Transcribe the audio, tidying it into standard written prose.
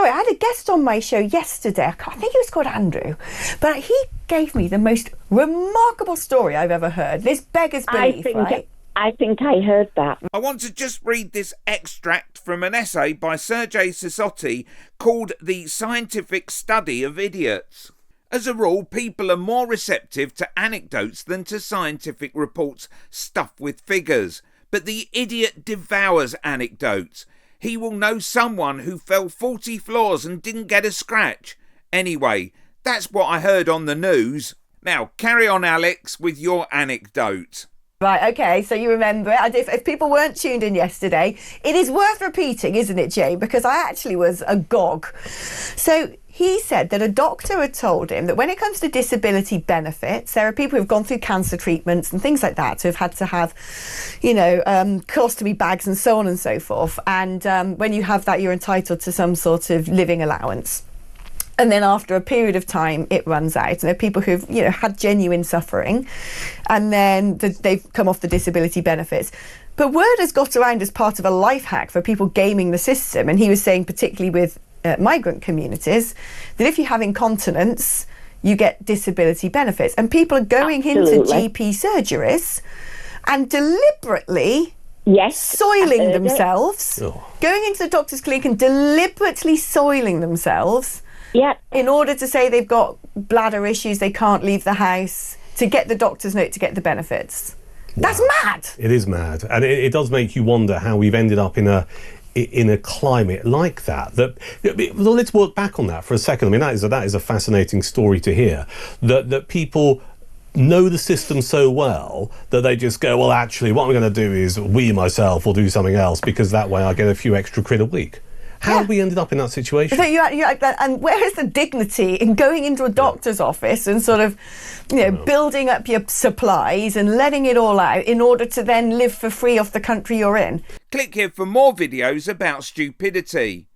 I had a guest on my show yesterday. I think he was called Andrew, but he gave me the most remarkable story I've ever heard. This beggars belief, right? I think I heard that. I want to just read this extract from an essay by Sergei Sissotti called The Scientific Study of Idiots. As a rule, people are more receptive to anecdotes than to scientific reports stuffed with figures. But the idiot devours anecdotes. He will know someone who fell 40 floors and didn't get a scratch. Anyway, that's what I heard on the news. Now, carry on, Alex, with your anecdote. Right, okay, so you remember it. If people weren't tuned in yesterday, it is worth repeating, isn't it, Jay? Because I actually was agog. So he said that a doctor had told him that when it comes to disability benefits, there are people who've gone through cancer treatments and things like that, who've had to have, colostomy bags and so on and so forth. And when you have that, you're entitled to some sort of living allowance. And then after a period of time, it runs out. And there are people who've, had genuine suffering, and then they've come off the disability benefits. But word has got around as part of a life hack for people gaming the system. And he was saying, particularly with migrant communities, that if you have incontinence, you get disability benefits. And people are going into GP surgeries and deliberately soiling themselves, going into the doctor's clinic and deliberately soiling themselves. Yeah. In order to say they've got bladder issues, they can't leave the house, to get the doctor's note to get the benefits. Wow. That's mad. It is mad. And it does make you wonder how we've ended up in a climate like that. Well, let's work back on that for a second. I mean, that is a fascinating story to hear. That people know the system so well that they just go, well, actually, what I'm going to do is wee myself or do something else because that way I get a few extra quid a week. How have we ended up in that situation? So you're like that, and where is the dignity in going into a doctor's office and sort of, building up your supplies and letting it all out in order to then live for free off the country you're in? Click here for more videos about stupidity.